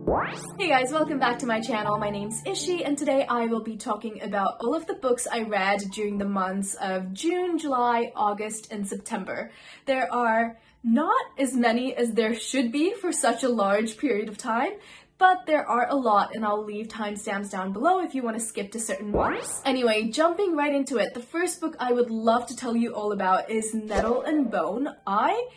Hey guys, welcome back to my channel. My name's Ishi and today I will be talking about all of the books I read during the months of June, July, August, and September. There are not as many as there should be for such a large period of time, but there are a lot and I'll leave timestamps down below if you want to skip to certain ones. Anyway, jumping right into it, the first book I would love to tell you all about is Nettle and Bone. I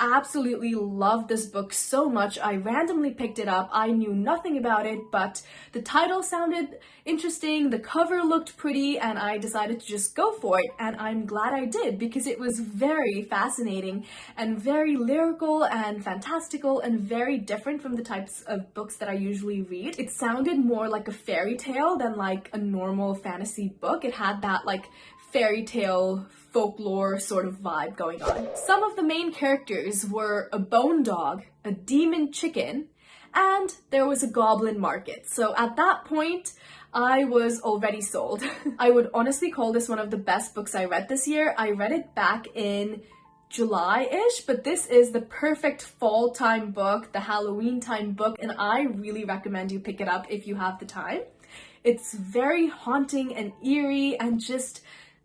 absolutely love this book so much. I randomly picked it up. I knew nothing about it, but the title sounded interesting, the cover looked pretty, and I decided to just go for it, and I'm glad I did because it was very fascinating and very lyrical and fantastical and very different from the types of books that I usually read. It sounded more like a fairy tale than like a normal fantasy book. It had that like fairy tale folklore sort of vibe going on. Some of the main characters were a bone dog, a demon chicken, and there was a goblin market. So at that point, I was already sold. I would honestly call this one of the best books I read this year. I read it back in July-ish, but this is the perfect fall time book, the Halloween time book, and I really recommend you pick it up if you have the time. It's very haunting and eerie and just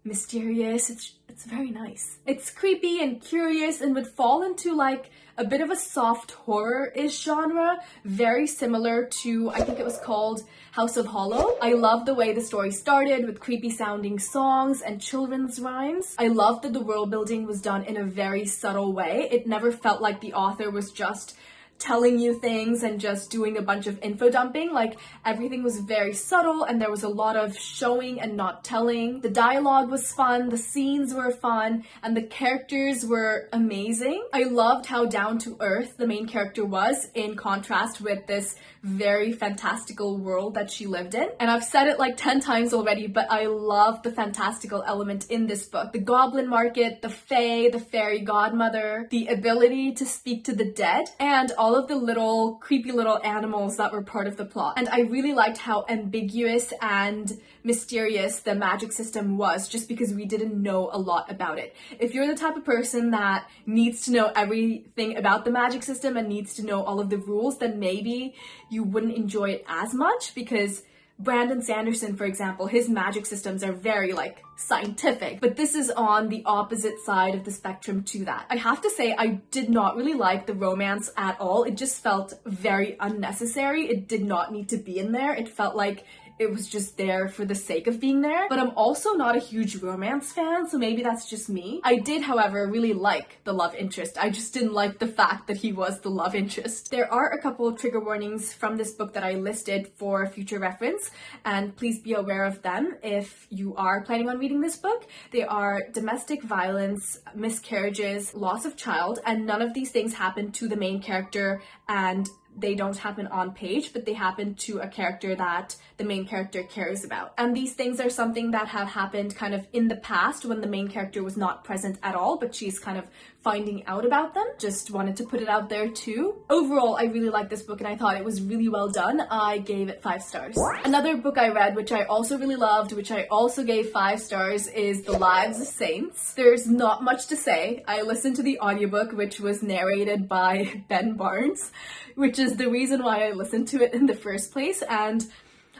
mysterious. It's very nice. It's creepy and curious and would fall into like a bit of a soft horror-ish genre, very similar to, I think it was called House of Hollow. I love the way the story started with creepy sounding songs and children's rhymes. I love that the world building was done in a very subtle way. It never felt like the author was just telling you things and just doing a bunch of info dumping. Like, everything was very subtle and there was a lot of showing and not telling. The dialogue was fun, the scenes were fun, and the characters were amazing. I loved how down to earth the main character was in contrast with this very fantastical world that she lived in. And I've said it like 10 times already, but I love the fantastical element in this book. The goblin market, the fae, the fairy godmother, the ability to speak to the dead, and all of the little creepy little animals that were part of the plot. And I really liked how ambiguous and mysterious the magic system was, just because we didn't know a lot about it. If you're the type of person that needs to know everything about the magic system and needs to know all of the rules, then maybe you wouldn't enjoy it as much, because Brandon Sanderson, for example, his magic systems are very like scientific, but this is on the opposite side of the spectrum to that. I have to say, I did not really like the romance at all. It just felt very unnecessary. It did not need to be in there. It felt like it was just there for the sake of being there. But I'm also not a huge romance fan, so maybe that's just me. I did, however, really like the love interest. I just didn't like the fact that he was the love interest. There are a couple of trigger warnings from this book that I listed for future reference, and please be aware of them if you are planning on reading this book. They are domestic violence, miscarriages, loss of child, and none of these things happen to the main character, and they don't happen on page, but they happen to a character that the main character cares about. And these things are something that have happened kind of in the past when the main character was not present at all, but she's kind of finding out about them. Just wanted to put it out there too. Overall, I really liked this book and I thought it was really well done. I gave it 5 stars. Another book I read, which I also really loved, which I also gave 5 stars, is The Lives of Saints. There's not much to say. I listened to the audiobook, which was narrated by Ben Barnes, which is the reason why I listened to it in the first place, and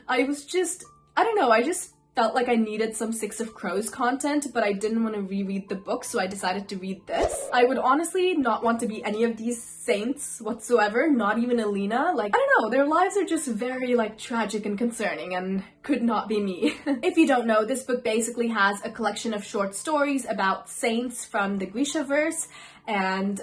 I was just, I don't know, I just felt like I needed some Six of Crows content, but I didn't want to reread the book, so I decided to read this. I would honestly not want to be any of these saints whatsoever, not even Alina. Like, I don't know, their lives are just very like tragic and concerning and could not be me. If you don't know, this book basically has a collection of short stories about saints from the Grishaverse, and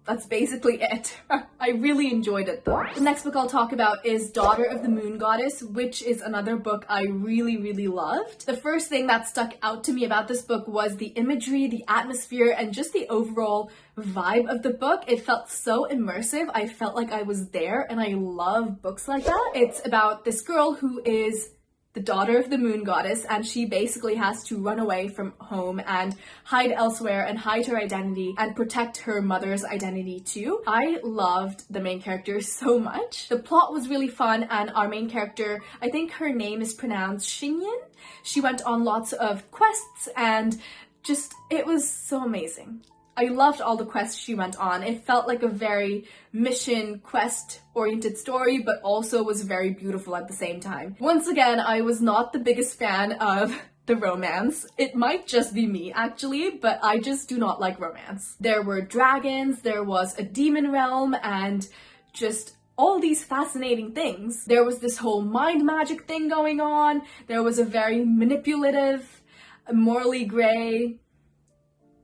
that's basically it. I really enjoyed it though. The next book I'll talk about is Daughter of the Moon Goddess, which is another book I really loved. The first thing that stuck out to me about this book was the imagery, the atmosphere, and just the overall vibe of the book. It felt so immersive. I felt like I was there, and I love books like that. It's about this girl who is the daughter of the moon goddess, and she basically has to run away from home and hide elsewhere and hide her identity and protect her mother's identity too. I loved the main character so much. The plot was really fun, and our main character, I think her name is pronounced Xingyin. She went on lots of quests and just, it was so amazing. I loved all the quests she went on. It felt like a very mission quest oriented story, but also was very beautiful at the same time. Once again, I was not the biggest fan of the romance. It might just be me actually, but I just do not like romance. There were dragons, there was a demon realm, and just all these fascinating things. There was this whole mind magic thing going on. There was a very manipulative, morally gray,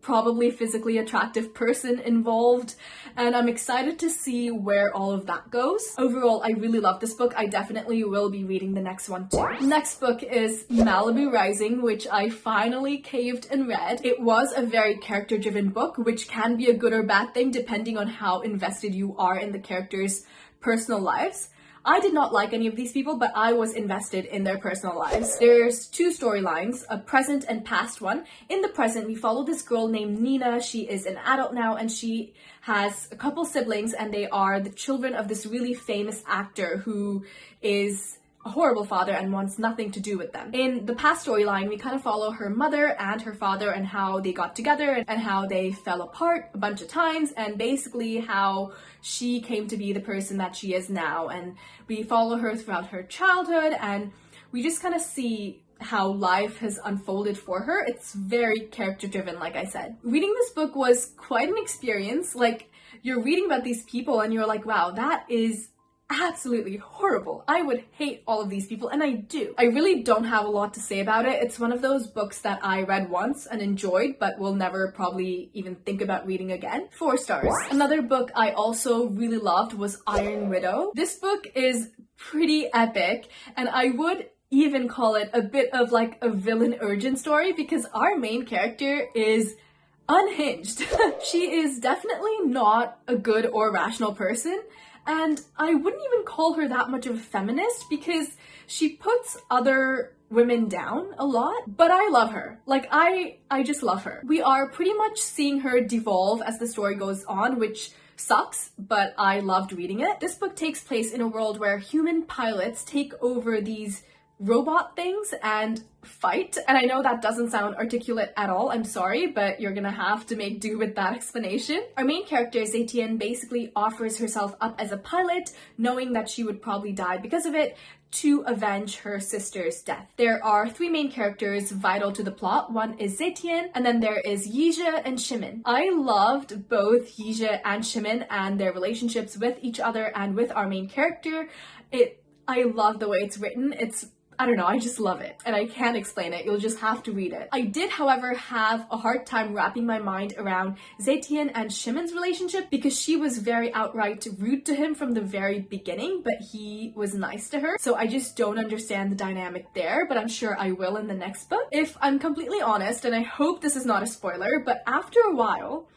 probably physically attractive person involved, and I'm excited to see where all of that goes. Overall, I really love this book. I definitely will be reading the next one too. Next book is Malibu Rising, which I finally caved and read. It was a very character-driven book, which can be a good or bad thing depending on how invested you are in the characters' personal lives. I did not like any of these people, but I was invested in their personal lives. There's two storylines, a present and past one. In the present, we follow this girl named Nina. She is an adult now, and she has a couple siblings, and they are the children of this really famous actor who is a horrible father and wants nothing to do with them. In the past storyline, we kind of follow her mother and her father and how they got together and how they fell apart a bunch of times, and basically how she came to be the person that she is now. And we follow her throughout her childhood, and we just kind of see how life has unfolded for her. It's very character driven, like I said. Reading this book was quite an experience. Like, you're reading about these people and you're like, wow, that is absolutely horrible. I would hate all of these people, and I do. I really don't have a lot to say about it. It's one of those books that I read once and enjoyed, but will never probably even think about reading again. 4 stars. Another book I also really loved was Iron Widow. This book is pretty epic, and I would even call it a bit of like a villain origin story, because our main character is unhinged. She is definitely not a good or rational person, and I wouldn't even call her that much of a feminist because she puts other women down a lot, but I love her. Like, I just love her. We are pretty much seeing her devolve as the story goes on, which sucks, but I loved reading it. This book takes place in a world where human pilots take over these robot things and fight, and I know that doesn't sound articulate at all, I'm sorry, but you're gonna have to make do with that explanation. Our main character, Zetian, basically offers herself up as a pilot, knowing that she would probably die because of it, to avenge her sister's death. There are 3 main characters vital to the plot. One is Zetian, and then there is Yija and Shimin. I loved both Yija and Shimin and their relationships with each other and with our main character. I love the way it's written. I don't know, I just love it, and I can't explain it. You'll just have to read it. I did, however, have a hard time wrapping my mind around Zetian and Shimon's relationship, because she was very outright rude to him from the very beginning, but he was nice to her. So I just don't understand the dynamic there, but I'm sure I will in the next book. If I'm completely honest, and I hope this is not a spoiler, but after a while,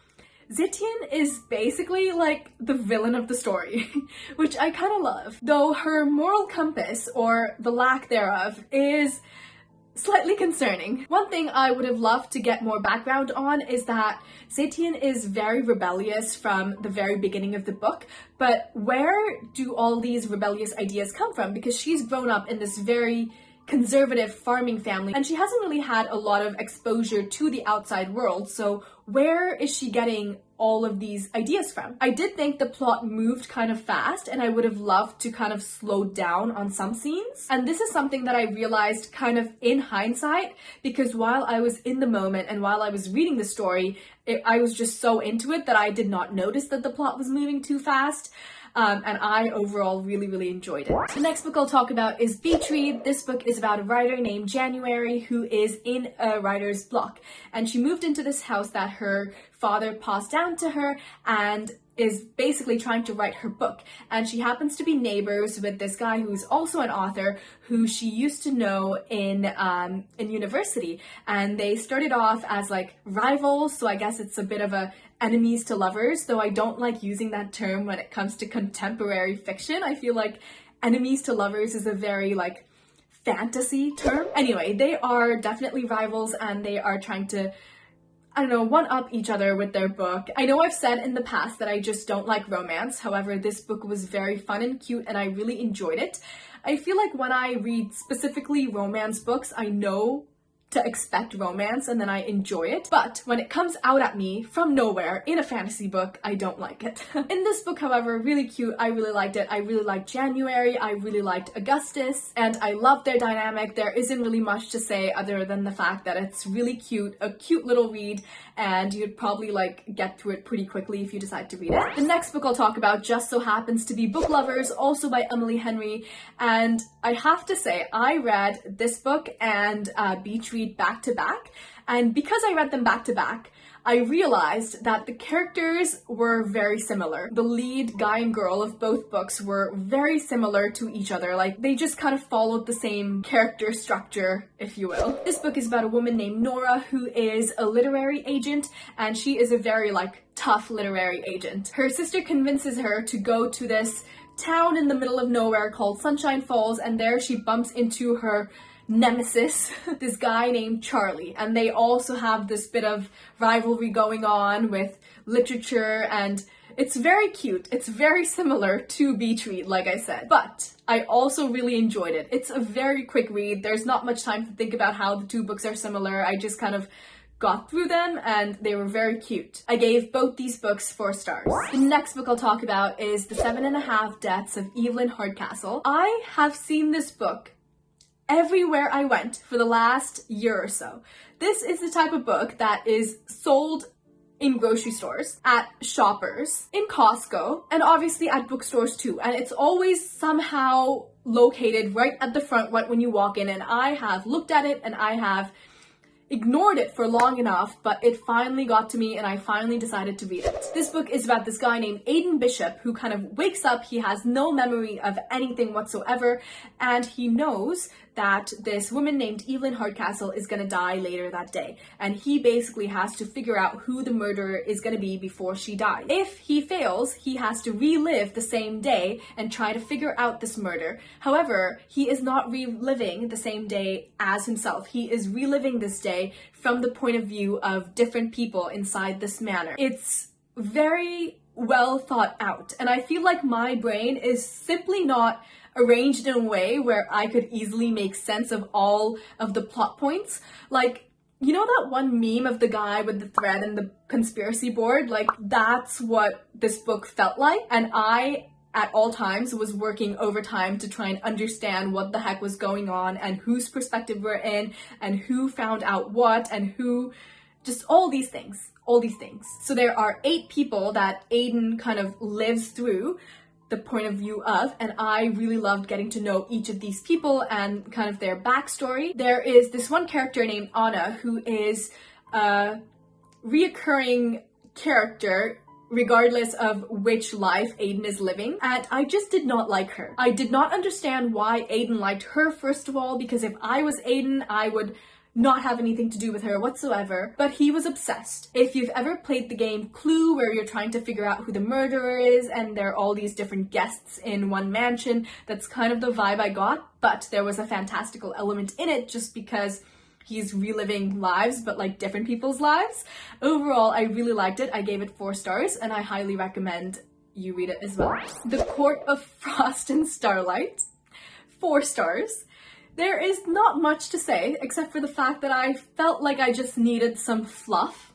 Zetian is basically like the villain of the story, which I kind of love. Though her moral compass, or the lack thereof, is slightly concerning. One thing I would have loved to get more background on is that Zetian is very rebellious from the very beginning of the book, but where do all these rebellious ideas come from? Because she's grown up in this very conservative farming family, and she hasn't really had a lot of exposure to the outside world, so where is she getting all of these ideas from? I did think the plot moved kind of fast, and I would have loved to kind of slow down on some scenes. And this is something that I realized kind of in hindsight, because while I was in the moment and while I was reading the story, I was just so into it that I did not notice that the plot was moving too fast. And I overall really enjoyed it. The next book I'll talk about is Beach Read. This book is about a writer named January who is in a writer's block, and she moved into this house that her father passed down to her and is basically trying to write her book. And she happens to be neighbors with this guy who's also an author who she used to know in university, and they started off as like rivals, so I guess it's a bit of a enemies to lovers, though I don't like using that term when it comes to contemporary fiction. I feel like enemies to lovers is a very like fantasy term. Anyway, they are definitely rivals, and they are trying to, I don't know, one-up each other with their book. I know I've said in the past that I just don't like romance. However, this book was very fun and cute, and I really enjoyed it. I feel like when I read specifically romance books, I know to expect romance and then I enjoy it. But when it comes out at me from nowhere in a fantasy book, I don't like it. In this book, however, really cute. I really liked it. I really liked January. I really liked Augustus, and I loved their dynamic. There isn't really much to say other than the fact that it's really cute, a cute little read, and you'd probably like get through it pretty quickly if you decide to read it. The next book I'll talk about just so happens to be Book Lovers, also by Emily Henry, and I have to say I read this book and Beach Read back to back, and because I read them back to back, I realized that the characters were very similar. The lead guy and girl of both books were very similar to each other. Like, they just kind of followed the same character structure, if you will. This book is about a woman named Nora who is a literary agent, and she is a very like tough literary agent. Her sister convinces her to go to this town in the middle of nowhere called Sunshine Falls, and there she bumps into her nemesis, this guy named Charlie, and they also have this bit of rivalry going on with literature, and it's very cute. It's very similar to Beach Read, like I said, but I also really enjoyed it. It's a very quick read. There's not much time to think about how the two books are similar. I just kind of got through them and they were very cute. I gave both these books 4 stars. The next book I'll talk about is The 7.5 Deaths of Evelyn Hardcastle. I have seen this book everywhere I went for the last year or so. This is the type of book that is sold in grocery stores, at Shoppers, in Costco, and obviously at bookstores too. And it's always somehow located right at the front when you walk in. And I have looked at it and I have ignored it for long enough, but it finally got to me and I finally decided to read it. This book is about this guy named Aidan Bishop who kind of wakes up, he has no memory of anything whatsoever, and he knows that this woman named Evelyn Hardcastle is gonna die later that day, and he basically has to figure out who the murderer is gonna be before she dies. If he fails, he has to relive the same day and try to figure out this murder. However, he is not reliving the same day as himself. He is reliving this day from the point of view of different people inside this manor. It's very well thought out, and I feel like my brain is simply not arranged in a way where I could easily make sense of all of the plot points. Like, you know that one meme of the guy with the thread and the conspiracy board? Like, that's what this book felt like, and I at all times was working overtime to try and understand what the heck was going on and whose perspective we're in and who found out what and who, just all these things. So there are 8 people that Aidan kind of lives through the point of view of, and I really loved getting to know each of these people and kind of their backstory. There is this one character named Anna who is a reoccurring character regardless of which life Aidan is living, and I just did not like her. I did not understand why Aidan liked her, first of all, because if I was Aidan, I would not have anything to do with her whatsoever, but he was obsessed. If you've ever played the game Clue, where you're trying to figure out who the murderer is and there are all these different guests in one mansion, that's kind of the vibe I got, but there was a fantastical element in it just because he's reliving lives, but like different people's lives. Overall, I really liked it. I gave it 4 stars and I highly recommend you read it as well. The Court of Frost and Starlight, 4 stars. There is not much to say, except for the fact that I felt like I just needed some fluff.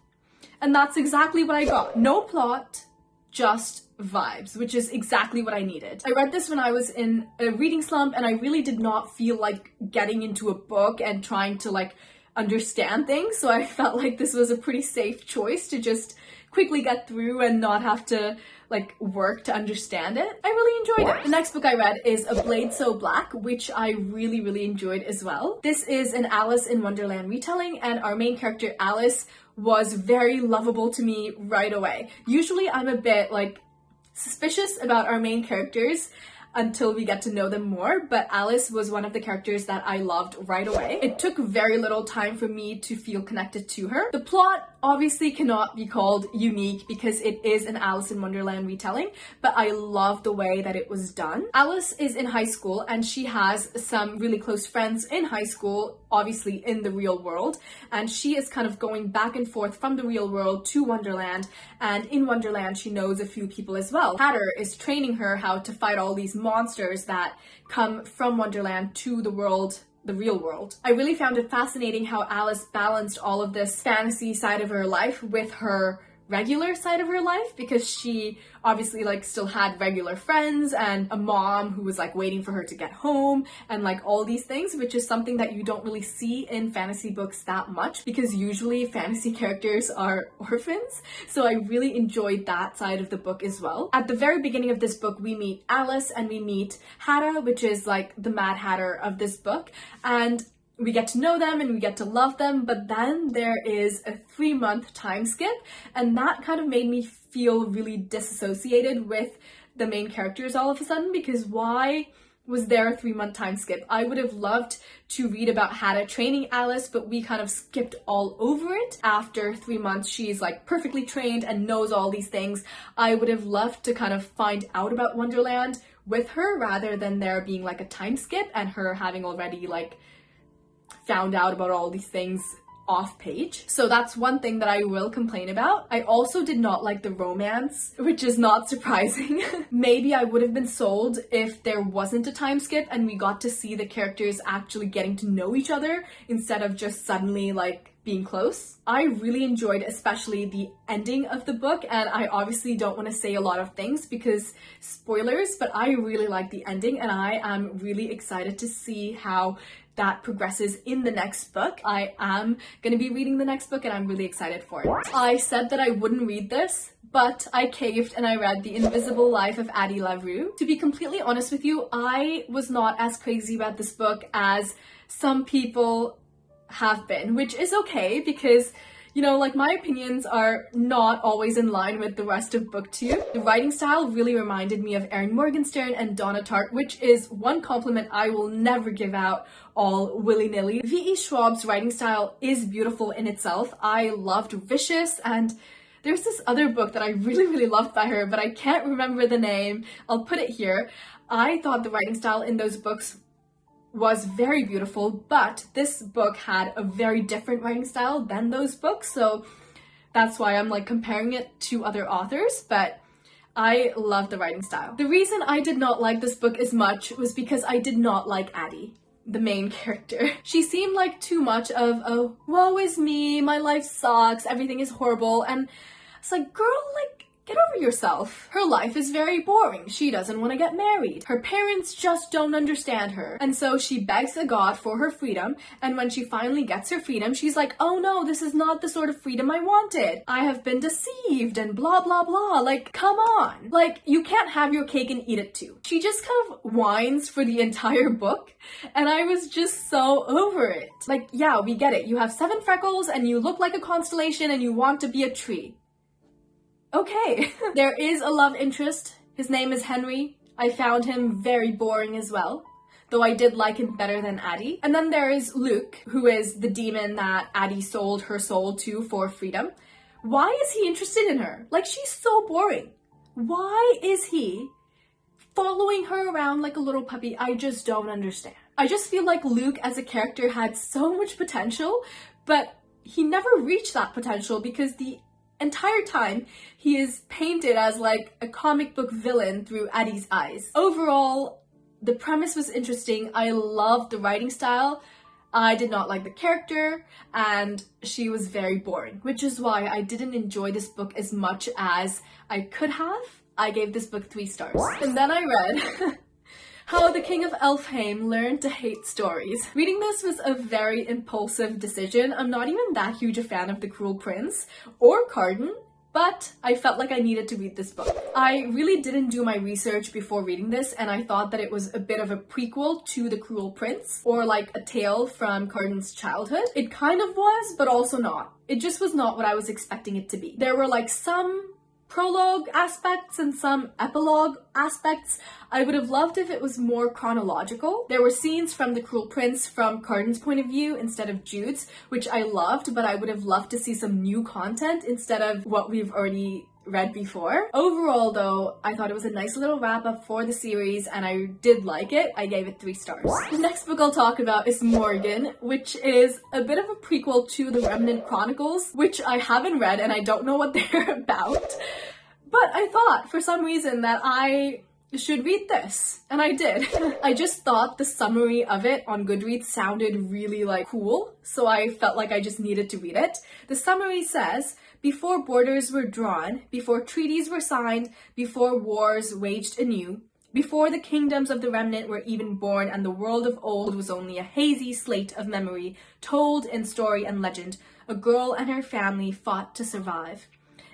And that's exactly what I got. No plot, just vibes, which is exactly what I needed. I read this when I was in a reading slump, and I really did not feel like getting into a book and trying to like understand things. So I felt like this was a pretty safe choice to just quickly get through and not have to like work to understand it. I really enjoyed it. The next book I read is A Blade So Black, which I really enjoyed as well. This is an Alice in Wonderland retelling, and our main character Alice was very lovable to me right away. Usually I'm a bit like suspicious about our main characters until we get to know them more, but Alice was one of the characters that I loved right away. It took very little time for me to feel connected to her. The plot obviously cannot be called unique because it is an Alice in Wonderland retelling, but I love the way that it was done. Alice is in high school and she has some really close friends in high school, obviously in the real world, and she is kind of going back and forth from the real world to Wonderland, and in Wonderland she knows a few people as well. Hatter is training her how to fight all these monsters that come from Wonderland to the world the real world. I really found it fascinating how Alice balanced all of this fantasy side of her life with her regular side of her life, because she obviously like still had regular friends and a mom who was like waiting for her to get home and like all these things, which is something that you don't really see in fantasy books that much, because usually fantasy characters are orphans. So I really enjoyed that side of the book as well. At the very beginning of this book, we meet Alice and we meet Hatta, which is like the Mad Hatter of this book, and we get to know them and we get to love them, but then there is a 3-month time skip, and that kind of made me feel really disassociated with the main characters all of a sudden, because why was there a 3-month time skip? I would have loved to read about Hatta training Alice, but we kind of skipped all over it. After 3 months, she's like perfectly trained and knows all these things. I would have loved to kind of find out about Wonderland with her, rather than there being like a time skip and her having already like found out about all these things off page. So that's one thing that I will complain about. I also did not like the romance, which is not surprising. Maybe I would have been sold if there wasn't a time skip and we got to see the characters actually getting to know each other instead of just suddenly like being close. I really enjoyed especially the ending of the book, and I obviously don't want to say a lot of things because spoilers, but I really like the ending and I am really excited to see how that progresses in the next book. I am going to be reading the next book and I'm really excited for it. I said that I wouldn't read this, but I caved and I read The Invisible Life of Addie LaRue. To be completely honest with you, I was not as crazy about this book as some people have been, which is okay because, you know, like my opinions are not always in line with the rest of booktube. The writing style really reminded me of Erin Morgenstern and Donna Tartt, which is one compliment I will never give out all willy-nilly. V.E. Schwab's writing style is beautiful in itself. I loved Vicious, and there's this other book that I really loved by her, but I can't remember the name. I'll put it here. I thought the writing style in those books was very beautiful, but this book had a very different writing style than those books, so that's why I'm like comparing it to other authors, but I love the writing style. The reason I did not like this book as much was because I did not like Addie, the main character. She seemed like too much of a woe is me, my life sucks, everything is horrible, and it's like, girl, like, get over yourself. Her life is very boring. She doesn't want to get married. Her parents just don't understand her. And so she begs a god for her freedom, and when she finally gets her freedom, she's like, oh no, this is not the sort of freedom I wanted. I have been deceived and blah blah blah. Like, come on. Like, you can't have your cake and eat it too. She just kind of whines for the entire book, and I was just so over it. Like, yeah, we get it. You have 7 freckles and you look like a constellation and you want to be a tree. Okay. There is a love interest. His name is Henry. I found him very boring as well, though I did like him better than Addie. And then there is Luke, who is the demon that Addie sold her soul to for freedom. Why is he interested in her? Like, she's so boring. Why is he following her around like a little puppy? I just don't understand. I just feel like Luke as a character had so much potential, but he never reached that potential because the entire time he is painted as like a comic book villain through Addie's eyes. Overall, the premise was interesting. I loved the writing style. I did not like the character, and she was very boring, which is why I didn't enjoy this book as much as I could have. I gave this book 3 stars. And then I read How the King of Elfhame Learned to Hate Stories. Reading this was a very impulsive decision. I'm not even that huge a fan of The Cruel Prince or Cardan, but I felt like I needed to read this book. I really didn't do my research before reading this, and I thought that it was a bit of a prequel to The Cruel Prince, or like a tale from Cardan's childhood. It kind of was, but also not. It just was not what I was expecting it to be. There were like some prologue aspects and some epilogue aspects. I would have loved if it was more chronological. There were scenes from The Cruel Prince from Cardan's point of view instead of Jude's, which I loved, but I would have loved to see some new content instead of what we've already read before. Overall though, I thought it was a nice little wrap up for the series and I did like it. I gave it 3 stars. The next book I'll talk about is Morrighan, which is a bit of a prequel to the Remnant Chronicles, which I haven't read and I don't know what they're about. But I thought for some reason that I you should read this. And I did. I just thought the summary of it on Goodreads sounded really like cool, so I felt like I just needed to read it. The summary says, before borders were drawn, before treaties were signed, before wars waged anew, before the kingdoms of the remnant were even born and the world of old was only a hazy slate of memory, told in story and legend, a girl and her family fought to survive.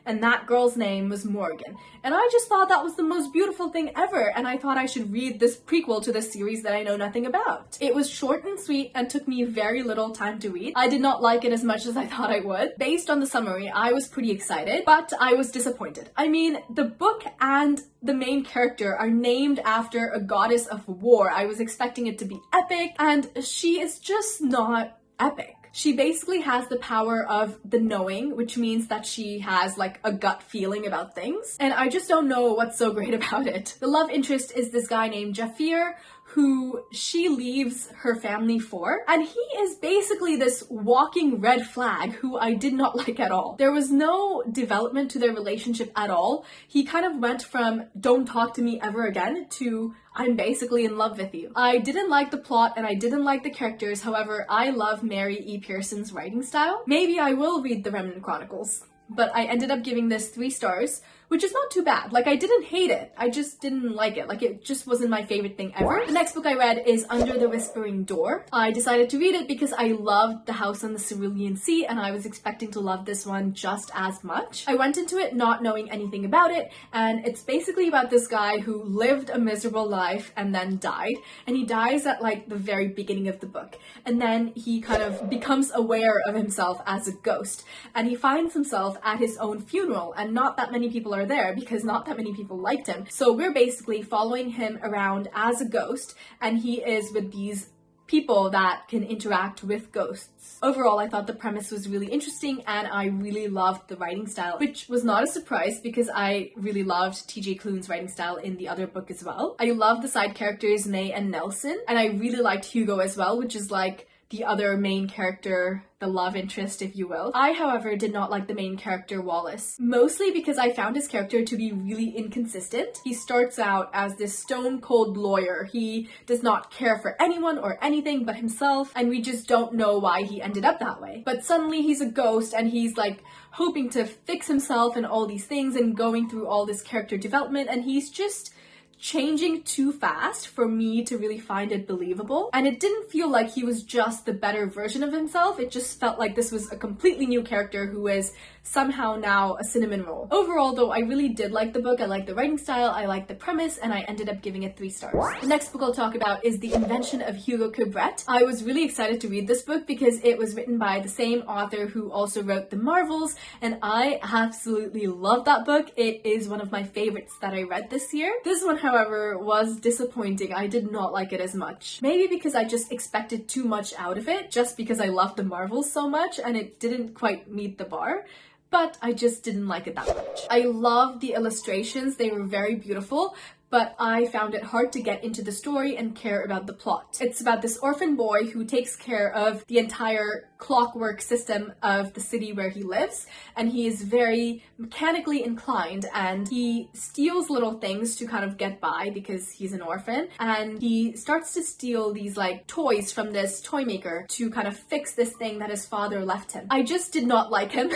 And that girl's name was Morrighan. And I just thought that was the most beautiful thing ever, and I thought I should read this prequel to this series that I know nothing about. It was short and sweet and took me very little time to read. I did not like it as much as I thought I would. Based on the summary, I was pretty excited, but I was disappointed. I mean, the book and the main character are named after a goddess of war. I was expecting it to be epic, and she is just not epic. She basically has the power of the knowing, which means that she has like a gut feeling about things. And I just don't know what's so great about it. The love interest is this guy named Jafir, who she leaves her family for. And he is basically this walking red flag who I did not like at all. There was no development to their relationship at all. He kind of went from don't talk to me ever again to I'm basically in love with you. I didn't like the plot and I didn't like the characters. However, I love Mary E. Pearson's writing style. Maybe I will read The Remnant Chronicles. But I ended up giving this 3 stars, which is not too bad. Like, I didn't hate it. I just didn't like it. Like, it just wasn't my favorite thing ever. The next book I read is Under the Whispering Door. I decided to read it because I loved The House on the Cerulean Sea, and I was expecting to love this one just as much. I went into it not knowing anything about it, and it's basically about this guy who lived a miserable life and then died. And he dies at, like, the very beginning of the book. And then he kind of becomes aware of himself as a ghost. And he finds himself at his own funeral, and not that many people are there because not that many people liked him. So we're basically following him around as a ghost, and he is with these people that can interact with ghosts. Overall, I thought the premise was really interesting and I really loved the writing style, which was not a surprise because I really loved TJ Klune's writing style in the other book as well. I loved the side characters May and Nelson, and I really liked Hugo as well, which is like the other main character, the love interest, if you will. I, however, did not like the main character, Wallace, mostly because I found his character to be really inconsistent. He starts out as this stone-cold lawyer. He does not care for anyone or anything but himself, and we just don't know why he ended up that way. But suddenly he's a ghost, and he's like hoping to fix himself and all these things and going through all this character development, and he's just changing too fast for me to really find it believable. And it didn't feel like he was just the better version of himself. It just felt like this was a completely new character who is somehow now a cinnamon roll. Overall, though, I really did like the book. I liked the writing style, I liked the premise, and I ended up giving it 3 stars. The next book I'll talk about is The Invention of Hugo Cabret. I was really excited to read this book because it was written by the same author who also wrote The Marvels, and I absolutely love that book. It is one of my favorites that I read this year. This one, however, was disappointing. I did not like it as much. Maybe because I just expected too much out of it, just because I loved The Marvels so much, and it didn't quite meet the bar. But I just didn't like it that much. I loved the illustrations, they were very beautiful, but I found it hard to get into the story and care about the plot. It's about this orphan boy who takes care of the entire clockwork system of the city where he lives, and he is very mechanically inclined, and he steals little things to kind of get by because he's an orphan, and he starts to steal these like toys from this toy maker to kind of fix this thing that his father left him. I just did not like him.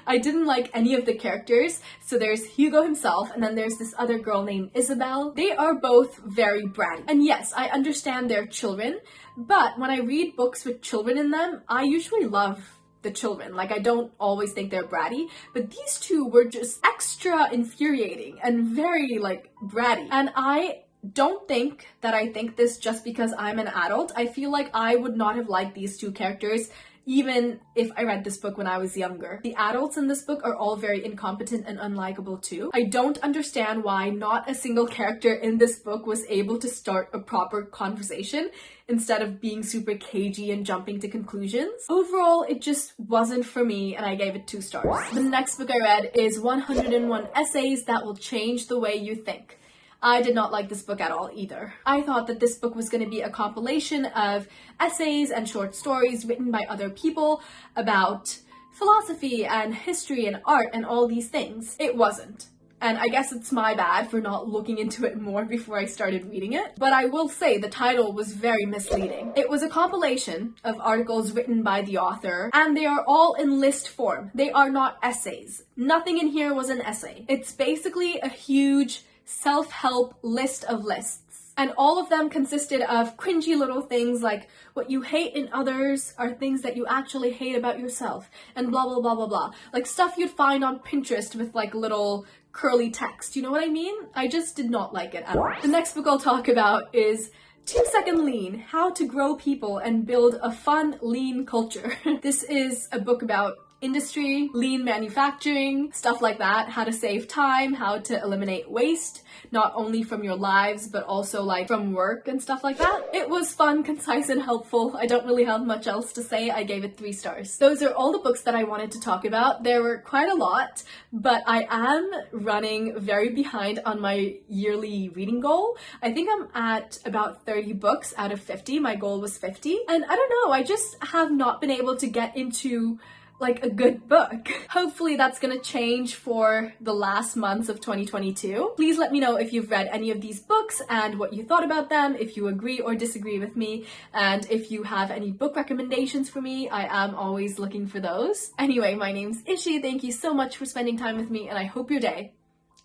I didn't like any of the characters. So there's Hugo himself, and then there's this other girl named Isabel. They are both very bratty. And yes, I understand they're children, but when I read books with children in them, I usually love the children. Like, I don't always think they're bratty, but these two were just extra infuriating and very like bratty. And I don't think that I think this just because I'm an adult. I feel like I would not have liked these two characters even if I read this book when I was younger. The adults in this book are all very incompetent and unlikable too. I don't understand why not a single character in this book was able to start a proper conversation instead of being super cagey and jumping to conclusions. Overall, it just wasn't for me, and I gave it 2 stars. The next book I read is 101 Essays That Will Change the Way You Think. I did not like this book at all either. I thought that this book was going to be a compilation of essays and short stories written by other people about philosophy and history and art and all these things. It wasn't. and I guess it's my bad for not looking into it more before I started reading it, but I will say the title was very misleading. It was a compilation of articles written by the author, and they are all in list form. They are not essays. Nothing in here was an essay. It's basically a huge self-help list of lists. And all of them consisted of cringy little things like what you hate in others are things that you actually hate about yourself, and blah blah blah blah blah. Like stuff you'd find on Pinterest with like little curly text, you know what I mean? I just did not like it at all. The next book I'll talk about is 2 Second Lean, How to Grow People and Build a Fun Lean Culture. This is a book about industry, lean manufacturing, stuff like that, how to save time, how to eliminate waste, not only from your lives, but also like from work and stuff like that. It was fun, concise, and helpful. I don't really have much else to say. I gave it 3 stars. Those are all the books that I wanted to talk about. There were quite a lot, but I am running very behind on my yearly reading goal. I think I'm at about 30 books out of 50. My goal was 50. And I don't know, I just have not been able to get into like a good book. Hopefully that's gonna change for the last months of 2022. Please let me know if you've read any of these books and what you thought about them, if you agree or disagree with me, and if you have any book recommendations for me. I am always looking for those. Anyway, my name's Ishi. Thank you so much for spending time with me, and I hope your day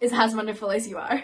is as wonderful as you are.